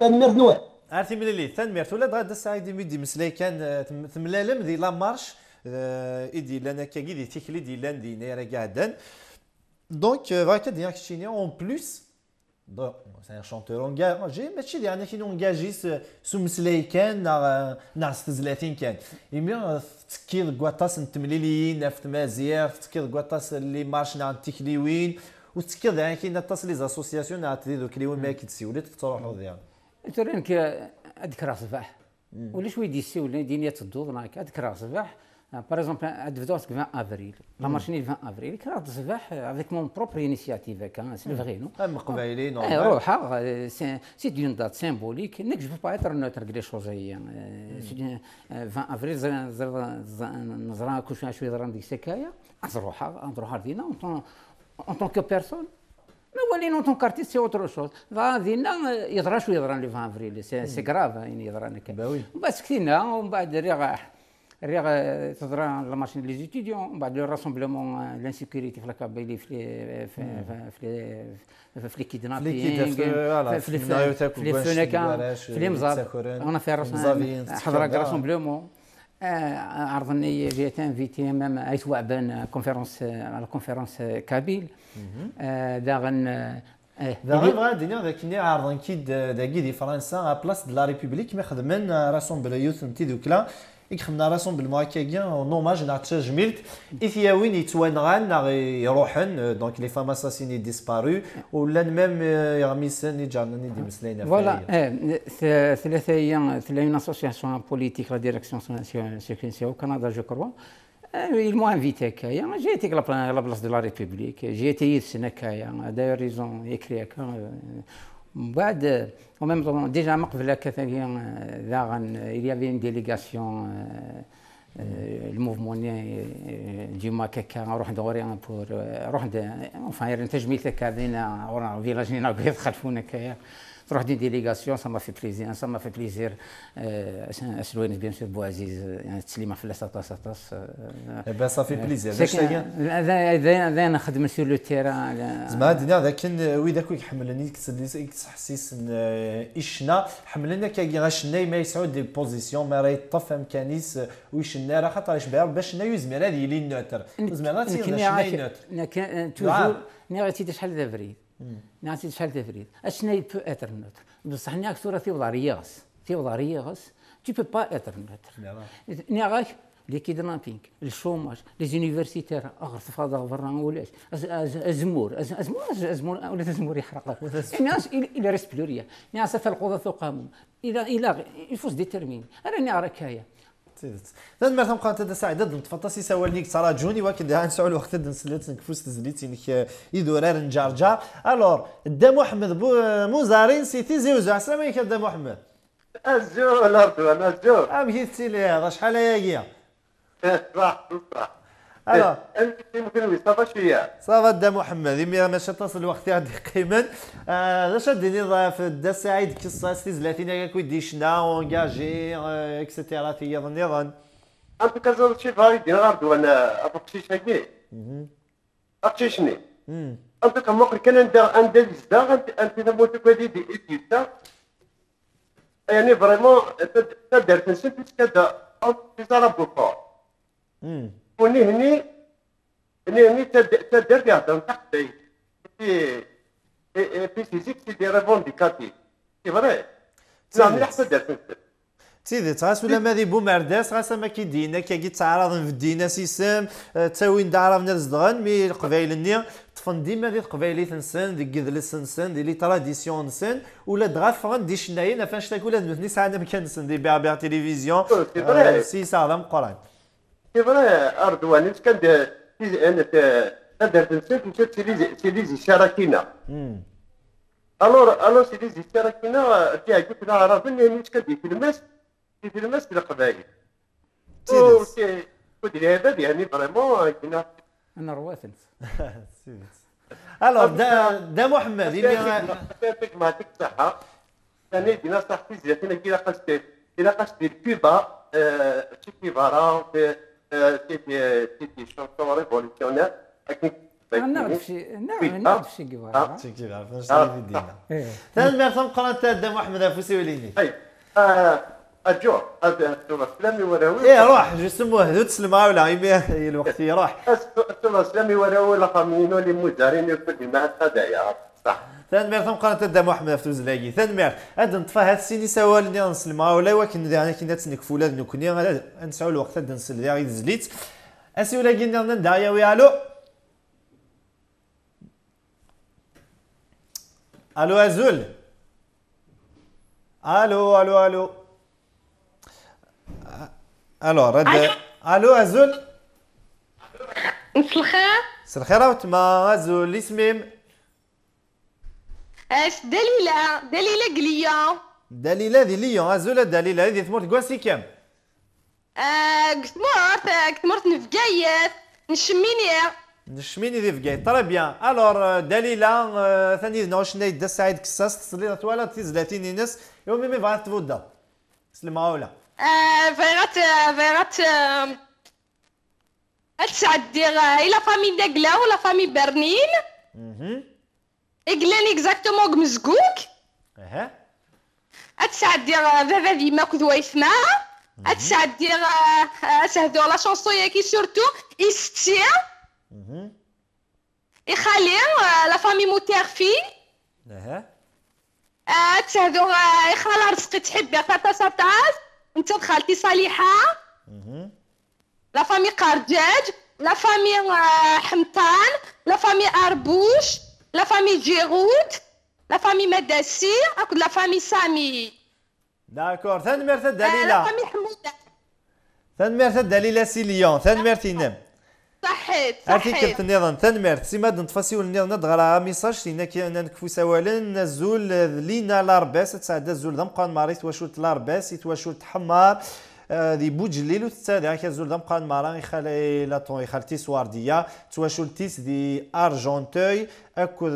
تنمير نوار عرفتي ملي تنمير ولاد غادا السعيد ميدي مسلاي كان تملالم دي لا مارش ايدي لنا كاكي دي تيكلي دي لان دي نيرا قاعدان دونك فاكا ديال كشيني اون بلوس دونك سي ان شونتور اونجاجي ماشي يعني كي اونجاجي سو مسلاي كان ناع 36 كان يمي تكير كواطاس نتمليليين نفت مازير تكير كواطاس اللي مارش ناع تيكليوين وتكير يعني كاين طاس لي زاسوسياسيون ناع تريدو كليوين ما كيتسيولي تروحوا ديال ترينك اذكر صباح ولا شويه ديسي ولا دينيا تدوض معاك اذكر صباح باغ اكزومبل عاد بدات 20 افريل لا مارشيني 20 افريل كرا صباح افيك مون بروبر انيسياتيف هكا سي فري نو مقبايلين روحها سي دون دات سيمبوليك نك جو با اتر نوتر كلي شوز هي 20 افريل نزرا كل شويه درا ديك السكايه نروحها دينا اون طون كو بيرسون ما ولينا اون طون كارتيست سي اوتر شوز دينا يضرا شويه يضرا لي 20 افريل سي كراف يعني يضرا هكا باوي بس كثينا ومن بعد راه الريغ تضرى لا ماشين لي زيتيديون بعد لو راسومبلومون لانسيكوريتي في لا كابيلي في لي كيدنابينغ في لي فونيكا في لي مزار انا في حضر راسومبلومون عرضني جيت انفيتي مام ايت وعبان كونفيرونس على كونفيرونس كابيل داغن دابا بغا الدنيا ذاك اللي عارضين كي داكي دي فرنسا بلاص د لا ريبوبليك ما خدمن راسومبل يوث نتي دوكلا يخدمنا راسومبل مواكيا نوماج ناع تجميلت اثياوين يتوانغان ناغ يروحن دونك لي فام اساسيني ديسبارو ولا ميم يغميسن يجرني دي مسلينا فوالا ثلاثه ايام ثلاثه اسوسياسيون بوليتيك لا ديريكسيون سيكونسيو كندا جو كروا ils m'ont invité كايا جيت لا بلاص دو لا ريبوبليك جيت السنه كايا داير ريزون يكري هكا من بعد وميم طون ديجا ما قبل هكا داغن il y avait une délégation الموفمون جيما كاكا نروح دوري بور نروح enfin تجميل هكا بينا ورا فيلاجينا يدخلفونا كايا تروح دي ديليغاسيون سا ما في بليزير سا ما في بليزير اسلوين بيان سور بوعزيز يعني تسليمه في لاطاس با صافي بليزير هذا نخدم سور لو تيران زعما الدنيا ذاك ويداك يحملني تحسيس اشنا حملنا كي غاشنا ما يسعوا دي بوزيسيون ما راه يطف امكانيس ويشنا راه خاطر باش باش يزمر هذه لي نوتر زعما راه تيشنا نوتر توجور نيغاتي شحال دافري نعطي شحال تفريد اشنا يبو اتر نوتر بصح نياك صوره في وضعيه tu peux pas être neutre نياك لي كيدنابينغ الشوماج لي زونيفرسيتير اغرس فاضا برا ولاش ازمور ولا تزمور يحرق الناس الى ريسبلوريا ناس القضاء القانون الى يفوز ديتيرمين انا نعرف هكايا دان مرتم قانت هذا سعيد ضد تفطسي سوال ليك ترى جوني واكد نسعوا الوقت نسلت نكفوس تزليتي نك يدورار نجارجا الور دا محمد موزارين سيتي زوزو السلام عليكم دا محمد الزو الاردو انا الزو مشيتي لي هذا شحال هي صح الو انت يمكن صافا شويه صافا دا محمد ما تصل الوقت عندي قيما هذا شدني في دا سعيد قصه استزلاتينا كاك ويدي شنا اونجاجي اكسيتيرا تي نظن انت كازال شي فايد الاردو انا ابقشي شاكي اقشيشني انت كم وقت كان عند الزدا انت تموت كودي دي ايتا يعني فريمون تقدر تنسى كذا او تزرب بوكو وني هني تقدر يهضر تحت في فيزيك دي ريفونديكاتيف سي فري نعم حتى تقدر سيدي تغاس ولا ماذي بومارداس غاس ما كيدينا كي تعرض في الدينا سيسام تاوين دعرفنا الزدغن مي القبايل النيا طفن ديما دي القبايلي تنسن دي كذلس نسن دي لي تراديسيون نسن ولا دغاف فغن دي شنايين فاش تاكل هاد مثني ساعه ما كنسن دي بيع تلفزيون سي ساعه قران سي فري اردوان كان انا تقدر تنسى تشوف شراكينا الور سي لي شراكينا تعجبك العرب اللي كدير في المس في القبائل ودي هذا يعني فريمون كنا انا رواثن الور دا محمد اللي ما صحه ثاني دينا صحتي زياتنا كي لاقاش دير كوبا شي كيفارا تي شونطون ريفوليسيونير نعرف شي كيفارا شي كيفارا فاش في دينا ثاني مرتم قرات دا محمد افوسي وليني الجوع السلامي وراوي ايه روح جو سموه هذو تسلمها ولا هي الوقت يروح السلامي وراوي لا فامينو لي مدارين يكون مع هدايا صح ثان مير ثم قرات دا محمد فتوز لاقي ثان مير هاد نطفى هاد السيني سوالني نسلمها ولا ولكن انا كي نتسنك فولاد نكوني نسعوا الوقت هاد نسل ديالي زليت اسي ولا قلنا ندايا ويالو الو ازول الو الو رد الو ازول مساء الخير مساء الخير وتما ازول اسميم اش دليله قليه دليله ذي ليون ازول دليله هذه تمرت كواسي كام قلت مرت نفقايت نشميني ذي فقايت طري بيان الور دليله ثاني نوش نايد سعيد كساس تصلي ولا تيزلاتيني ناس يومي مي بغات تفودا سلمها ولا فيغات تسعدير إلا فامي داكلا ولا فامي برنين إقلان إكزاكتومون قمزقوك اها تسعدير فافا ديما كذوا يسمع تسعدير تهدو لا شونسون ياكي سورتو إستي يخالي لا فامي موتيرفي اها تهدو يخالا رزقي تحبي فاتا ساتاس انت دخلتي صالحة لا فامي قرجاج لا فامي حمطان لا فامي أربوش لا فامي جيرود لا فامي مداسي أكو لا فامي سامي داكور ثنمرت لا الدليلة فامي حمودة ثنمرت الدليلة سيليون ثنمرت ينام صحيت أرتي صحيت كبت النظام ثنمرت سيما نتفاسي والنظام ندغرا ميساج سينا كي نكفو سوالا نزول لينا لارباس تساعد الزول دم قان ماريت وشولت لارباس يتوشولت حمار ذي بوجليل وتساعد هكا الزول دم قان ماران يخالي لاطون يخالتيس واردية تواشولتيس دي أرجنتوي أكو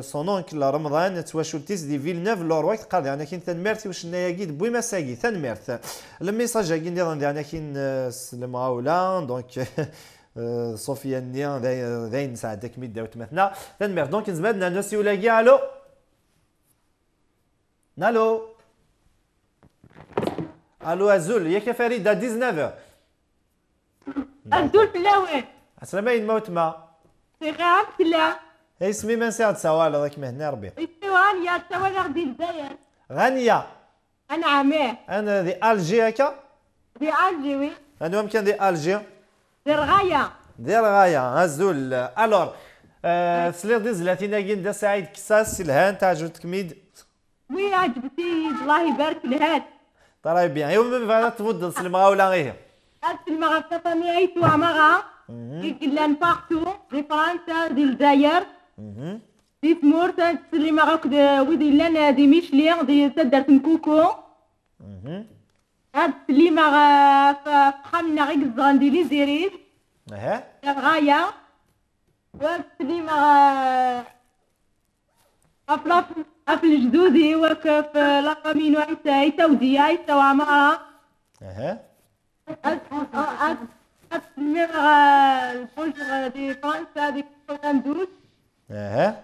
صونونكل رمضان تواشولتيس دي فيلنوف لورويك قال يعني كين ثنمرتي واش ناياكيد بوي مساكي ثنمرت الميساج هاكي نظام يعني كين المغاولا دونك صوفيا نيان ذاين ساعدك ميدا وتمثنا ثنمرت دونك نزمدنا نسي ولاقي الو الو الو ازول ياك فريده 19 الزول فلاوين السلامين موتما صغار فلا اسمي من ساعد سوال هذاك مهنا ربي استوان يا توا غادي الجزائر غانيه انا عماه انا دي الجي هكا في الجيوي انا يمكن دي الجي دير غايه دير غايه ازول الور سلير دي زلاتينا كين دا سعيد كساس الهان تعجبتك ميد وي عجبتي الله يبارك لهاد طراي بيان يوم من بعد تفضل سلمها ولا غير هاد المغا فامي ايتو عمغا يقلان بارتو دي فرنسا دي الجزائر دي تمورت تسلي مغاك ودي لنا دي ميشلين دي تدرت نكوكو هاد تسلي مغا فخمنا غيك الزغان دي لي زيريد اها غاية وتسلي مغا في الجدودي وكف لقمين وعيسى وديا عيسى وعمرها اها تسلي البوجر دي فرنسا دي كندوس اها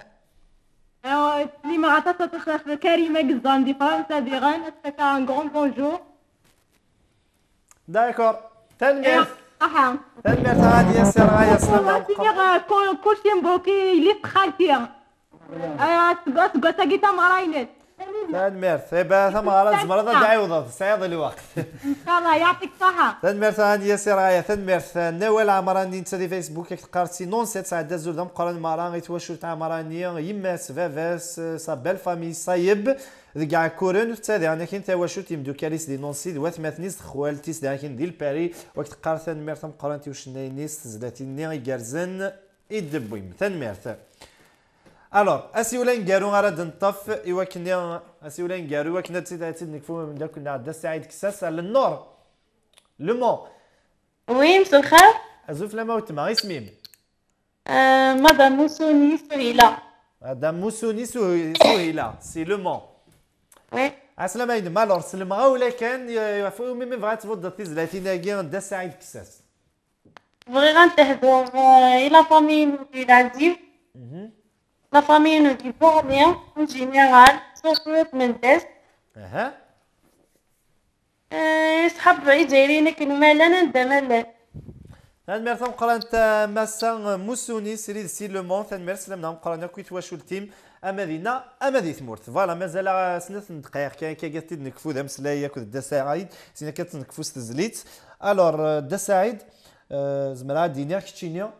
تسلي مغا تاتا كريمة قزان دي فرنسا دي غان اتفكا ان غران بونجور داكور تنمير صحا تنمير غادي يسير غاية سلام كلشي مبروكي لي خالتي تقول تاكيتا مراينت تنمير ثبا ثم غرض مرضى دعيوضة سعيد الوقت ان شاء الله يعطيك الصحة تنمير غادي يسير غاية تنمير نوال عمراني نتا دي فيسبوك تقارتي نون سيت ساعد الزول دم قران مران يتواشو تاع مراني يماس فافاس صابال فامي صايب ذكاع كورن تاع يعني كاين تواشو تيمدو كاليس دي نونسيد وثماثنيس خوالتيس دا كاين ديال باري وقت قار تنمير تم قرانتي واش ناينيس زلاتيني يقرزن يدبويم تنمير الور اسيولين كارو غراد نطف ايوا كنا اسيولين كارو ايوا كنا تسيد نكفو من داك كنا عدا سعيد كساس على النور لو مون وي مساء الخير ازوف لما وتما اسميم مدام موسوني سهيلة هذا موسوني سهيلة سي لو مون وي السلام عليكم الور سلمغا ولا كان يفو ميمي بغات تفضل تيزلاتي ناكي دا سعيد كساس بغي غنتهضر الى فامي العزيز La famille nous dit bon bien, en général, sauf le Mendes. اها يسحب يجرينا كلمة لنا ندمل. تنمر ثم قرانت مسا موسوني سريد سي لو مون تنمر سلمنا قرانا كويت واش التيم اما دينا اما دي ثمورت فوالا مازال سنت دقائق كان كي نكفو ذا مسلايه كود دا سعيد سينا كتنكفو ستزليت الور دا سعيد زمرا دينا كتشينيا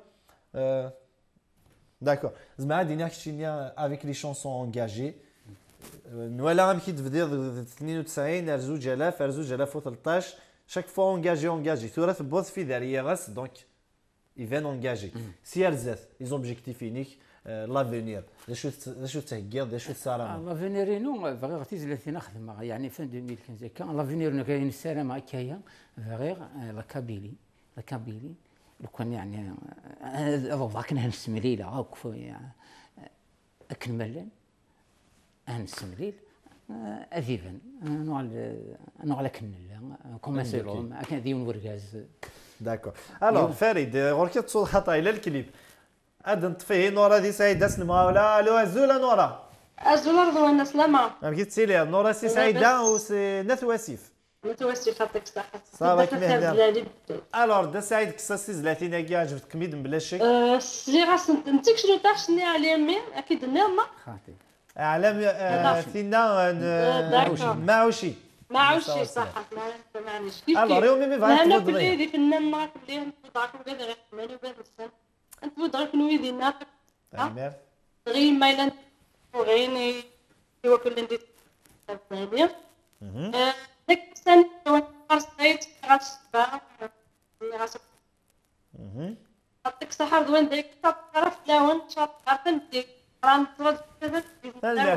D'accord. زعما دينا كتشينيا افيك لي شونسون انجاجي نوالا غير كي تبدا 92 ارزو 2013 chaque fois engagé ثورة تبوظ في دارية غاس دونك يفان انجاجي سي ارزات لي زوبجيكتيف ينيك لافونير شو تهكير شو تصارى لافونير نو فغير تيزلاتي نخدم يعني فين 2015 كان لافونير كاين السلام هكايا فغير لا كابيلي لو كان يعني ضاك نهنس مليله هاك يعني اكل ملان انس مليل اثيفا نوع لكن كوماسيلوم كان ديون ورغاز. داكور. الوغ فريد غورك تصور خطا الى الكليب اد نطفيه نورا دي سعيده سلمى ولا الو ازولا نورا ازولا رضوان سلامة. ما بغيت تسيلي نورا سي سعيده وسي ناس واسيف متوسف يعطيك الصحة. صافي مهلا. الوغ دا سعيد كساسي زلاتينا كاع عجبتك ميد بلا شك. سي غاس نتيك شنو تاعشني على يمين اكيد نعمة. خاطي على فينا معوشي معوشي صح ما معنيش كيف الوغ يومي مي انا فايت كلي في النم ما كلي نضعك غير غير ماني بان السن انت ودرك نويدي ناقص امير غير مايلان وغيني هو كل ندير ثانيه ديك السنه فرصيت غاسبا غاسب عطيك صحه دوين ديك تعرف لون شاطر فهمتي راه نتوض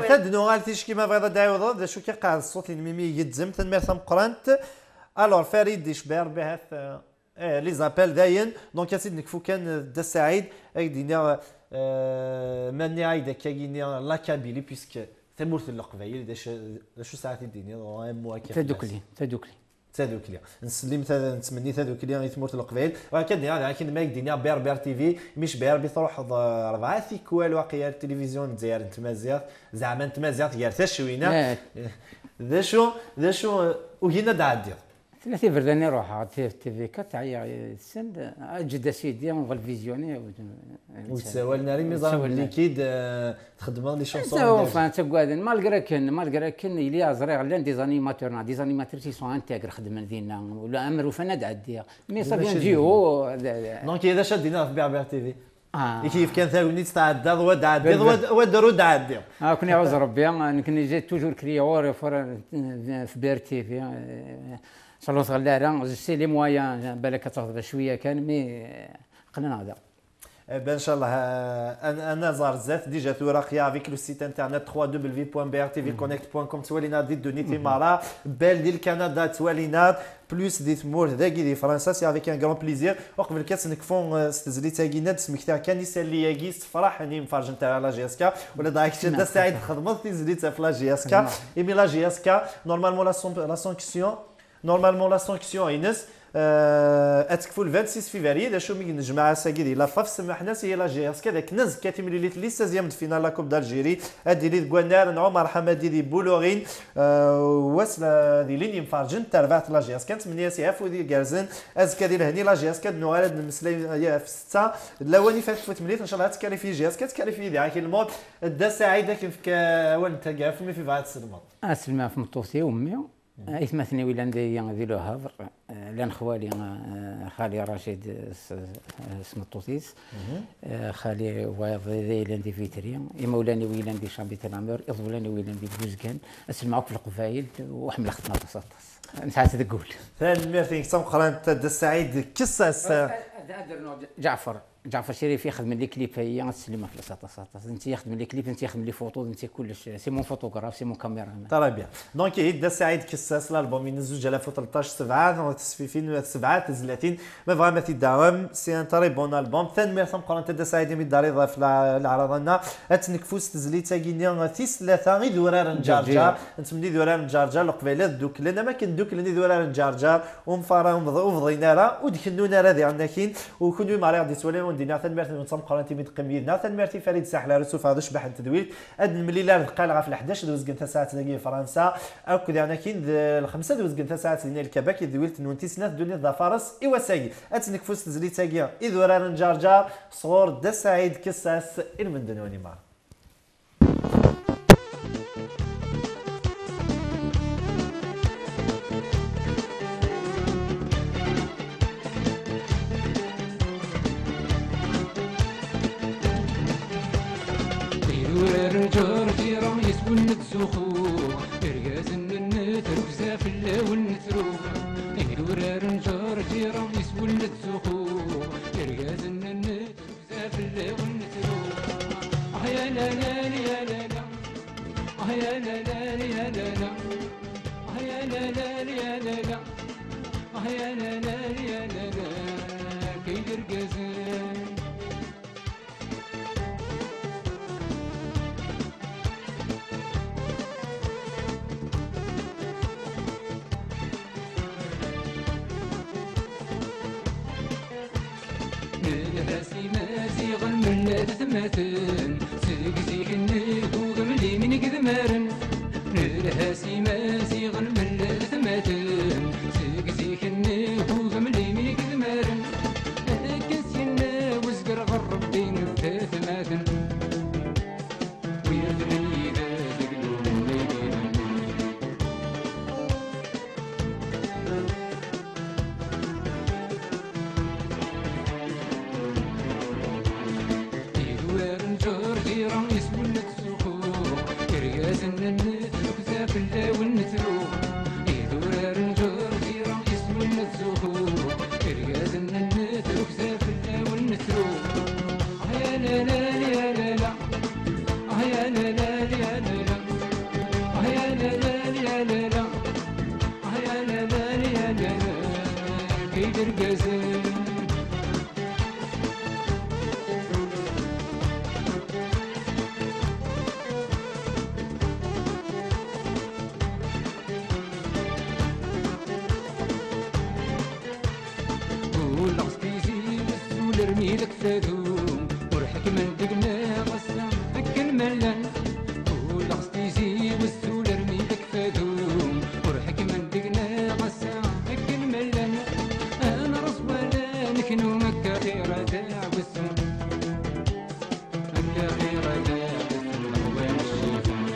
تدنو غالتيش كيما بغيض دايوض دا شو كيقعد الصوت الميمي يتزم تنمير ثم قرانت. الوغ فريد يشبر بهاث لي زابيل داين دونك يا سيدي نكفو كان دا سعيد دينا ماني عايده كايني لا كابيلي بيسك ثمورت القبايل دا شو ساعات ديني مواكب تادوكلي نسلم نتمني تادوكلي يثمرت القبايل ولكن لكن ما دينا بير تي في مش بير تروح 4 ثيكوال واقيا التلفزيون ديال نتمازيغ زعما نتمازيغ ديال حتى شوينه ذا شو وهنا دعدي ثلاثة برداني روح تي في 4 تاع السن جد سيدي اون فالفيزيوني وتساولنا ري ميزان ليكيد تخدم لي شونسون سوف تقعد مالغرا كان اللي ازريغ لان دي زانيماتور سي سون انتيغر خدم دينا ولا امر وفنا دعدي مي صافي نجيو دونك اذا شدينا في بير تي في كيف كان ثاوني تتعدى وداروا دعدي كون يعوز ربي كني جيت توجور كريور في بير تي في شالوس غلارة سي لي مويان بالك تاخذ شويه كان مي قلنا هذا ان شاء الله انا زار زات ديجا توراقيا افيك لو سيت انترنت www.brtvconnect.com توالينا دي دوني تيمارا بال ديال كندا توالينا بلوس دي ثمور ذاكي دي فرنسا سي افيك ان غران بليزير وقبل كتنكفون ستزلي تاكينات سمكتا كان يسالي ياكي فرح اني مفرج نتاع لا جي اس كا ولا داك شي سعيد خدمت تزلي في لا جي اس كا ايمي لا جي اس كا نورمالمون لا سانكسيون نورمالمون لا سانكسيون ينس اتكفوا 26 فيفري دا شو مي نجمع ساكي لا فاف سمحنا سي لا جي اس كذاك نز كاتم لي 16 فينال لا كوب دالجيري ادي لي كوانار عمر حمادي دي بولورين واسلا دي ليني مفارجن ترفعت لا جي اس كانت من ياسي عفو دي كارزن ازكا ديال هني لا جي اس كاد نوالد المسلي في 6 الاولي فات مليت ان شاء الله تكالي في جي اس كتكالي في دي عاكي الموت دا سعيده كيف وانت كاف مي في بعد السلمه اسلمه في مطوسي امي اثمثني ولا ندي ذي هافر لان خوالي خالي رشيد سمطوطيس خالي وايض ذي لاندي فيتريا مولاني ويلاندي شامبيت العمر اضولاني ويلاندي بوزكان اسمعوك في القفايل وحمل اختنا تصطس نسعى تقول ثاني ميرتين سام قرانت دا سعيد كساس جعفر شريف يخدم لي كليب هي تسلم في الساطا انت يخدم لي كليب انت يخدم لي فوطو انت كلش سي مون فوتوغراف سي مون كاميرا طرا بيان دونك يدا سعيد كساس الالبوم ينزل 2013 7 تصفيفين 7 30 ما فغا ما تيداوم سي ان تري بون البوم ثاني ميرسام قرانت دا سعيد مي داري ضاف العرضنا اتنكفوس تزلي تاكينيا تيس ثلاثه غي دورار نجارجار نتمني دورار نجارجار القبيلات دوك لنا ما كندوك لني دورار نجارجار ومفارا وفضينا راه ودكنونا راه دي عندنا كاين وكنو ماري غادي تولي دينا ثان نتصم قرانتي بيد قميدنا ثان فريد ساحله رسوف هذا شبح التدويل اد المليله القالغه في 11 دوز قنت ساعات دقيقه فرنسا اكو يعني كاين الخمسه دوز قنت ساعات ديال الكباك دويلت نونتي سنات دوني ذا فارس ايوا ساقي اتنك فوس تزلي تاقيا اذ وران جارجار صغور دا سعيد كساس المندنوني مار جارتي راه يسول نتسوخو رقاز النت ركزا في اللون نترو ورار جارتي راه يسول نتسوخو رقاز النت ركزا في اللون نترو يا لا لا يا لا لا يا لا لا يا لا لا يا لا لا يا لا لا يا لا لا يا لا لا كي رقازان نرهاسي مازيغ الملات ثماثن سيك النيك وغملي من قدمارن نرهاسي مازيغ الملات ثماثن سيك النيك وغملي من قدمارن كسينا وزقر غرب بين الثماثن ويرثني ذا تقلوب الليل جيران يسمون نتسوقو كريازن النكزة في اللاون نترو يدورار نجور جيران يسمون نتسوقو كريازن النكزة في اللاون نترو يا لا لا يا لا لا يا لا لا يا لا لا يا لا لا يا لا لا يا لا لا يا لا لا كيدر قازن رميلك فادوم ورحك من دقنا غسا هكا الملان ولا غستيزي والسول رميلك فادوم ورحك من دقنا غسا هكا الملان انا رصبالا نكنو مكا غير داع والسم مكا غير داع والسم وين الشيفان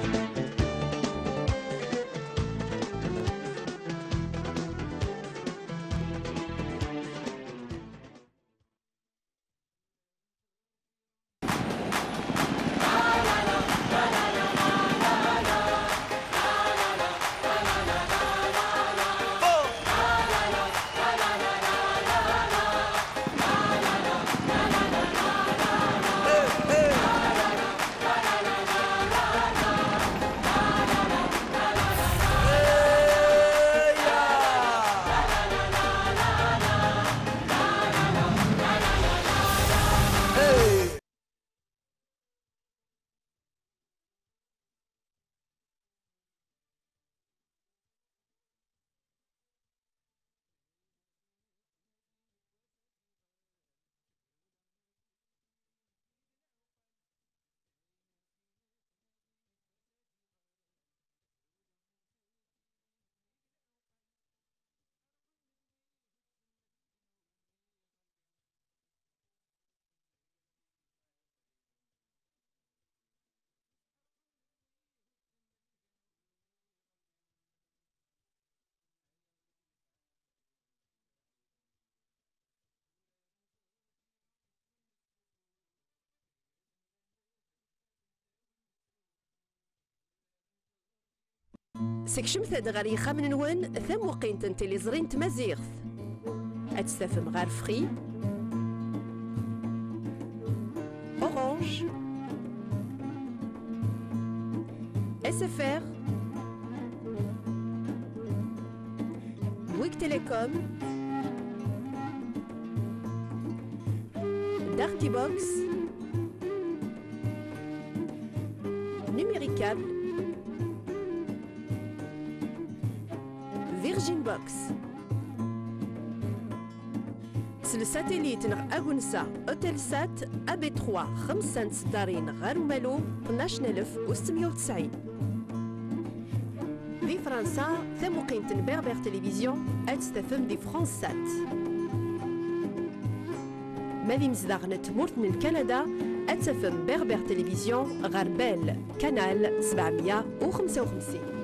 سكشمت هاد غير يخامن نوان ثم وقينت انت اللي زرين تمازيغت اتستفم غير فخي اورانج SFR Bouygues Télécom Dartybox Numéricable Virgin Box سل ساتيليت نغ أغنسا أوتيل سات أبي 3 5 دارين غير مالو 12690 في فرنسا ثم قيمة بربر تلفزيون أتستفم دي فرانس سات مالي مزدغنة مورت من كندا أتستفم بربر تلفزيون غربال كانال 755